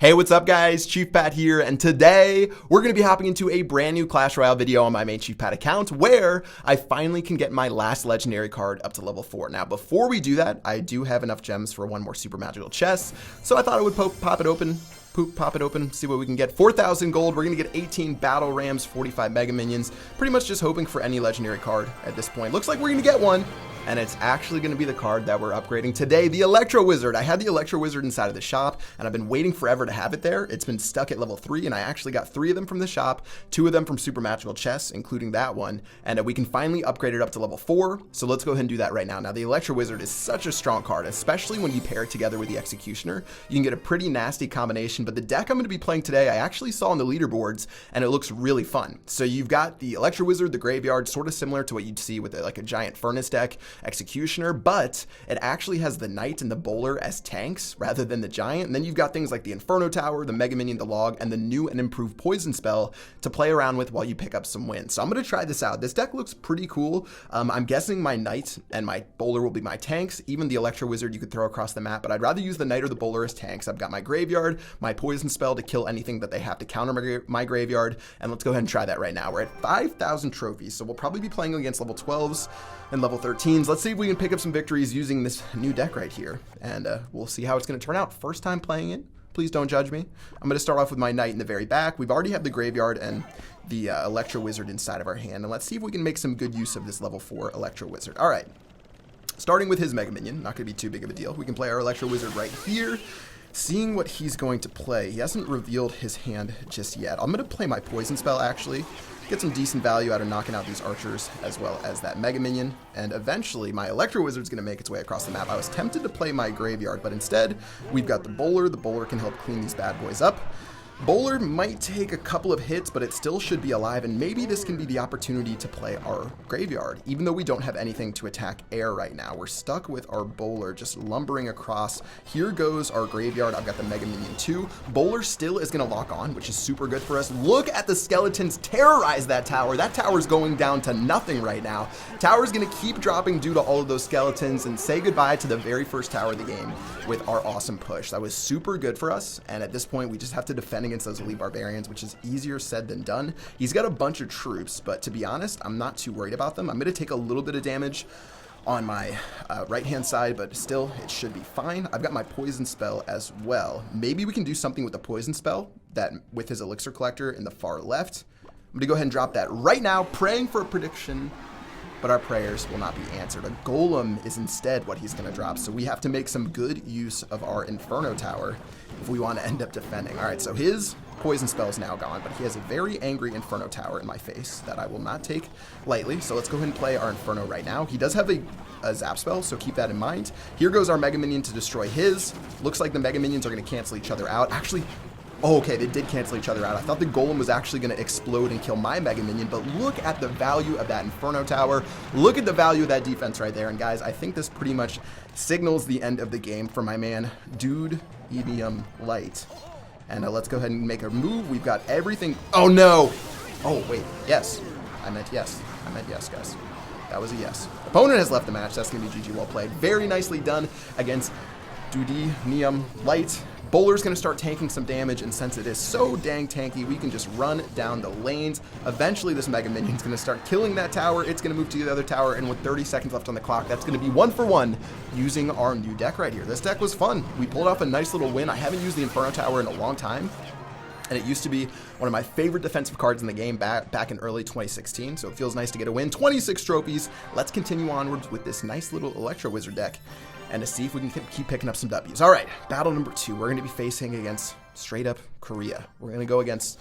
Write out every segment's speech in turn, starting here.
Hey, what's up guys? Chief Pat here, and today we're going to be hopping into a brand new Clash Royale video on my main Chief Pat account where I finally can get my last legendary card up to level 4. Now, before we do that, I do have enough gems for one more super magical chest, so I thought I would pop it open, see what we can get. 4,000 gold, we're going to get 18 battle rams, 45 mega minions, pretty much just hoping for any legendary card at this point. Looks like we're going to get one. And it's actually going to be the card that we're upgrading today, the Electro Wizard. I had the Electro Wizard inside of the shop, and I've been waiting forever to have it there. It's been stuck at level 3, and I actually got 3 of them from the shop, 2 of them from super magical chests, including that one, and we can finally upgrade it up to level 4, so let's go ahead and do that right now. Now, the Electro Wizard is such a strong card, especially when you pair it together with the Executioner. You can get a pretty nasty combination, but the deck I'm going to be playing today, I actually saw on the leaderboards, and it looks really fun. So you've got the Electro Wizard, the Graveyard, sort of similar to what you'd see with like a giant Furnace deck, Executioner, but it actually has the Knight and the Bowler as tanks rather than the Giant. And then you've got things like the Inferno Tower, the Mega Minion, the Log, and the new and improved Poison Spell to play around with while you pick up some wins. So I'm going to try this out. This deck looks pretty cool. I'm guessing my Knight and my Bowler will be my tanks. Even the Electro Wizard you could throw across the map, but I'd rather use the Knight or the Bowler as tanks. I've got my Graveyard, my Poison Spell to kill anything that they have to counter my Graveyard, and let's go ahead and try that right now. We're at 5,000 trophies, so we'll probably be playing against level 12s and level 13s. Let's see if we can pick up some victories using this new deck right here, and we'll see how it's going to turn out. First time playing it. Please don't judge me. I'm going to start off with my Knight in the very back. We've already had the Graveyard and the Electro Wizard inside of our hand, and let's see if we can make some good use of this level 4 Electro Wizard. All right, starting with his Mega Minion. Not going to be too big of a deal. We can play our Electro Wizard right here. Seeing what he's going to play, he hasn't revealed his hand just yet. I'm going to play my Poison Spell, actually. Get some decent value out of knocking out these archers as well as that Mega Minion. And eventually, my Electro Wizard's going to make its way across the map. I was tempted to play my Graveyard, but instead, we've got the Bowler. The Bowler can help clean these bad boys up. Bowler might take a couple of hits, but it still should be alive, and maybe this can be the opportunity to play our Graveyard. Even though we don't have anything to attack air right now, we're stuck with our Bowler just lumbering across. Here goes our Graveyard. I've got the Mega Minion too. Bowler still is going to lock on, which is super good for us. Look at the skeletons terrorize that tower. That tower's going down to nothing right now. Tower's going to keep dropping due to all of those skeletons and say goodbye to the very first tower of the game with our awesome push. That was super good for us, and at this point, we just have to defend against those elite barbarians, which is easier said than done. He's got a bunch of troops, but to be honest, I'm not too worried about them. I'm going to take a little bit of damage on my right-hand side, but still, it should be fine. I've got my Poison Spell as well. Maybe we can do something with the Poison Spell that with his Elixir Collector in the far left. I'm going to go ahead and drop that right now, praying for a prediction, but our prayers will not be answered. A Golem is instead what he's going to drop, so we have to make some good use of our Inferno Tower if we want to end up defending. All right, so his Poison Spell is now gone, but he has a very angry Inferno Tower in my face that I will not take lightly, so let's go ahead and play our Inferno right now. He does have a Zap Spell, so keep that in mind. Here goes our Mega Minion to destroy his. Looks like the Mega Minions are going to cancel each other out. Actually, oh, okay, they did cancel each other out. I thought the Golem was actually going to explode and kill my Mega Minion, but look at the value of that Inferno Tower. Look at the value of that defense right there. And guys, I think this pretty much signals the end of the game for my man, Dude Medium Light. And let's go ahead and make a move. We've got everything. Oh, no. Oh, wait. Yes. I meant yes. I meant yes, guys. That was a yes. Opponent has left the match. That's going to be GG. Well played. Very nicely done against Dudenium Light. Bowler's going to start tanking some damage, and since it is so dang tanky, we can just run down the lanes. Eventually, this Mega Minion's going to start killing that tower. It's going to move to the other tower, and with 30 seconds left on the clock, that's going to be 1 for 1 using our new deck right here. This deck was fun. We pulled off a nice little win. I haven't used the Inferno Tower in a long time, and it used to be one of my favorite defensive cards in the game back in early 2016, so it feels nice to get a win. 26 trophies. Let's continue onwards with this nice little Electro Wizard deck and to see if we can keep picking up some W's. All right, battle number 2. We're going to be facing against straight up Korea. We're going to go against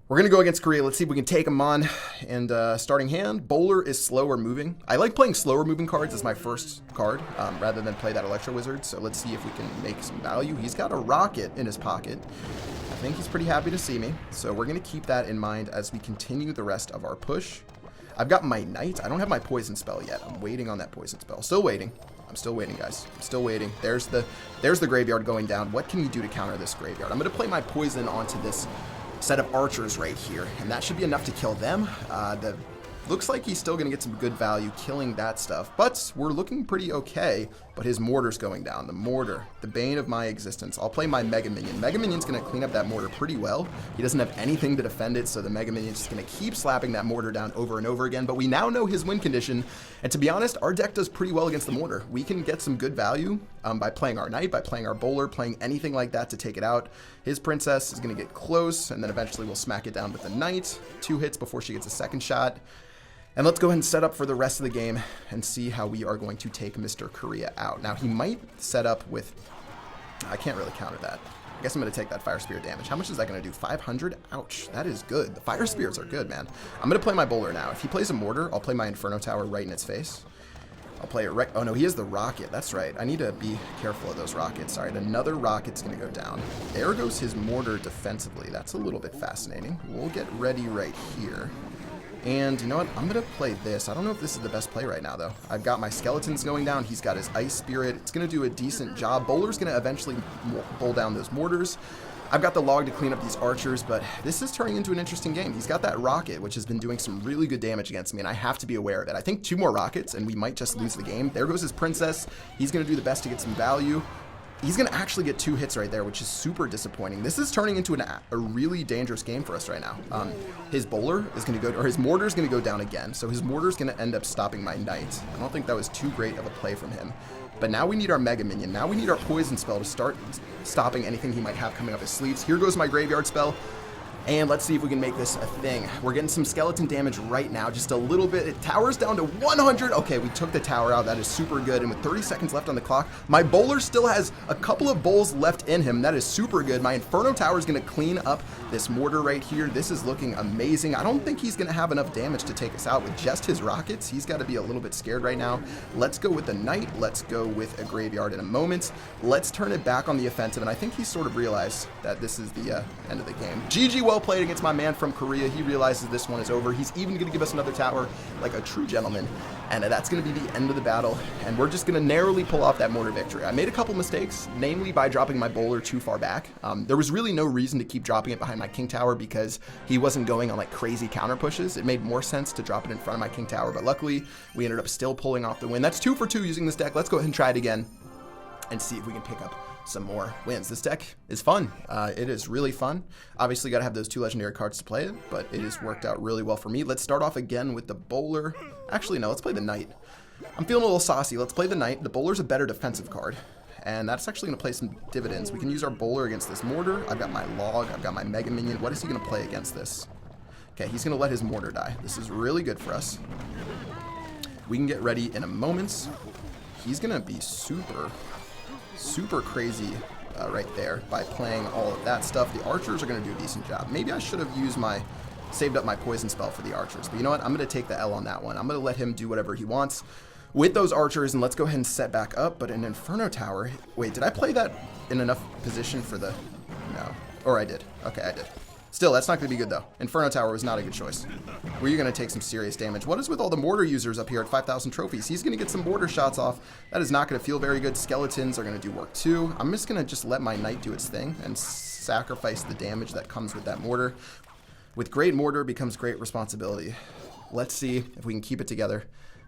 Korea. Let's see if we can take them on. And starting hand, Bowler is slower moving. I like playing slower moving cards as my first card rather than play that Electro Wizard. So let's see if we can make some value. He's got a rocket in his pocket. I think he's pretty happy to see me. So we're going to keep that in mind as we continue the rest of our push. I've got my Knight. I don't have my Poison Spell yet. I'm waiting on that Poison Spell. Still waiting. I'm still waiting, guys. I'm still waiting. There's the Graveyard going down. What can you do to counter this Graveyard? I'm going to play my Poison onto this set of archers right here, and that should be enough to kill them. The Looks like he's still going to get some good value killing that stuff, but we're looking pretty okay. But his mortar's going down. The mortar, the bane of my existence. I'll play my Mega Minion. Mega Minion's going to clean up that mortar pretty well. He doesn't have anything to defend it, so the Mega Minion's just going to keep slapping that mortar down over and over again. But we now know his win condition, and to be honest, our deck does pretty well against the mortar. We can get some good value by playing our knight, by playing our bowler, playing anything like that to take it out. His princess is going to get close, and then eventually we'll smack it down with the knight. 2 hits before she gets a second shot. And let's go ahead and set up for the rest of the game and see how we are going to take Mr. Korea out. Now, he might set up with... I can't really counter that. I guess I'm going to take that Fire Spirit damage. How much is that going to do? 500? Ouch. That is good. The Fire Spirits are good, man. I'm going to play my bowler now. If he plays a mortar, I'll play my Inferno Tower right in its face. I'll play it right... Oh, no, he has the rocket. That's right. I need to be careful of those rockets. All right, another rocket's going to go down. There goes his mortar defensively. That's a little bit fascinating. We'll get ready right here. And you know what? I'm going to play this. I don't know if this is the best play right now, though. I've got my skeletons going down. He's got his Ice Spirit. It's going to do a decent job. Bowler's going to eventually bowl down those mortars. I've got the log to clean up these archers, but this is turning into an interesting game. He's got that rocket, which has been doing some really good damage against me, and I have to be aware of it. I think 2 more rockets, and we might just lose the game. There goes his princess. He's going to do the best to get some value. He's going to actually get 2 hits right there, which is super disappointing. This is turning into a really dangerous game for us right now. His bowler is going to go, or his mortar is going to go down again. So his mortar is going to end up stopping my knight. I don't think that was too great of a play from him. But now we need our Mega Minion. Now we need our poison spell to start stopping anything he might have coming up his sleeves. Here goes my graveyard spell. And let's see if we can make this a thing. We're getting some skeleton damage right now, just a little bit. It towers down to 100. Okay, we took the tower out. That is super good. And with 30 seconds left on the clock, my bowler still has a couple of bowls left in him. That is super good. My Inferno Tower is going to clean up this mortar right here. This is looking amazing. I don't think he's going to have enough damage to take us out with just his rockets. He's got to be a little bit scared right now. Let's go with the knight. Let's go with a graveyard in a moment. Let's turn it back on the offensive. And I think he sort of realized that this is the end of the game. GG, well played against my man from Korea. He realizes this one is over. He's even going to give us another tower like a true gentleman. And that's going to be the end of the battle. And we're just going to narrowly pull off that mortar victory. I made a couple mistakes, namely by dropping my bowler too far back. There was really no reason to keep dropping it behind my king tower because he wasn't going on like crazy counter pushes. It made more sense to drop it in front of my king tower. But luckily, we ended up still pulling off the win. That's 2 for 2 using this deck. Let's go ahead and try it again and see if we can pick up some more wins. This deck is fun. It is really fun. Obviously, got to have those 2 legendary cards to play it, but it has worked out really well for me. Let's start off again with the bowler. Actually, no, let's play the knight. I'm feeling a little saucy. Let's play the knight. The bowler's a better defensive card, and that's actually going to play some dividends. We can use our bowler against this mortar. I've got my log. I've got my Mega Minion. What is he going to play against this? Okay, he's going to let his mortar die. This is really good for us. We can get ready in a moment. He's going to be super crazy right there by playing all of that stuff. The archers are going to do a decent job. Maybe I should have saved up my poison spell for the archers. But you know what? I'm going to take the L on that one. I'm going to let him do whatever he wants with those archers, and let's go ahead and set back up. But an Inferno Tower... Wait, did I play that in enough position for the... No. Or I did. Okay, I did. Still, that's not going to be good, though. Inferno Tower was not a good choice. We're going to take some serious damage. What is with all the mortar users up here at 5,000 trophies? He's going to get some mortar shots off. That is not going to feel very good. Skeletons are going to do work, too. I'm just going to let my knight do its thing and sacrifice the damage that comes with that mortar. With great mortar becomes great responsibility. Let's see if we can keep it together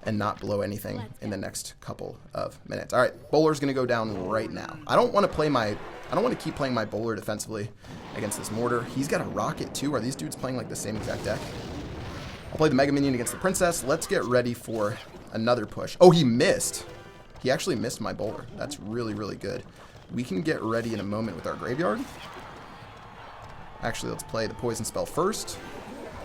and not blow anything in the next couple of minutes. All right, bowler's going to go down right now. I don't want to keep playing my bowler defensively against this mortar. He's got a rocket too. Are these dudes playing like the same exact deck? I'll play the Mega Minion against the princess. Let's get ready for another push. Oh, he missed. He actually missed my bowler. That's really good. We can get ready in a moment with our graveyard. Actually, let's play the poison spell first.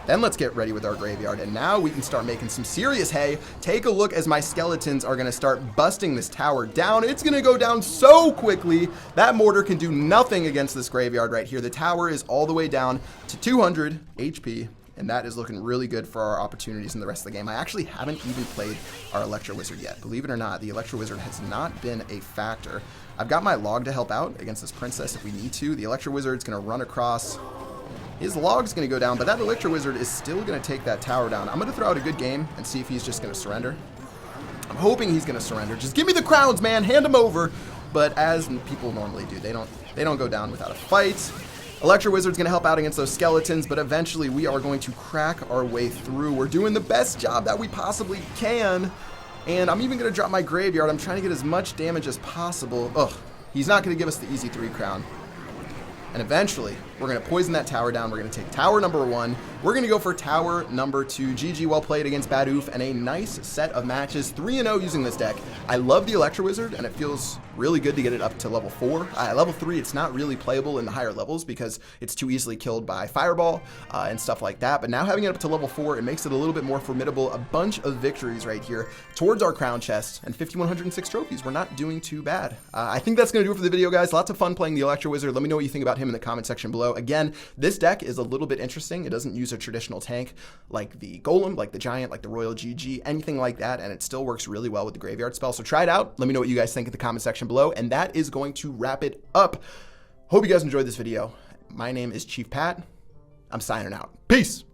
Then let's get ready with our graveyard, and now we can start making some serious hay. Take a look as my skeletons are going to start busting this tower down. It's going to go down so quickly. That mortar can do nothing against this graveyard right here. The tower is all the way down to 200 HP, and that is looking really good for our opportunities in the rest of the game. I actually haven't even played our Electro Wizard yet. Believe it or not, the Electro Wizard has not been a factor. I've got my log to help out against this princess if we need to. The Electro Wizard is going to run across. His log's going to go down, but that Electro Wizard is still going to take that tower down. I'm going to throw out a good game and see if he's just going to surrender. I'm hoping he's going to surrender. Just give me the crowns, man. Hand them over. But as people normally do, they don't go down without a fight. Electro Wizard's going to help out against those skeletons, but eventually we are going to crack our way through. We're doing the best job that we possibly can, and I'm even going to drop my graveyard. I'm trying to get as much damage as possible. Ugh, he's not going to give us the easy 3 crown. And eventually, we're going to poison that tower down. We're going to take tower number 1. We're going to go for tower number 2. GG, well played against Bad Oof, and a nice set of matches. 3-0 using this deck. I love the Electro Wizard, and it feels really good to get it up to level 4. Level 3, it's not really playable in the higher levels because it's too easily killed by Fireball and stuff like that. But now having it up to level 4, it makes it a little bit more formidable. A bunch of victories right here towards our crown chest, and 5,106 trophies. We're not doing too bad. I think that's going to do it for the video, guys. Lots of fun playing the Electro Wizard. Let me know what you think about him in the comment section below. Again, this deck is a little bit interesting. It doesn't use a traditional tank like the Golem, like the Giant, like the Royal GG, anything like that, and it still works really well with the Graveyard spell. So try it out. Let me know what you guys think in the comment section below, and that is going to wrap it up. Hope you guys enjoyed this video. My name is Chief Pat. I'm signing out. Peace!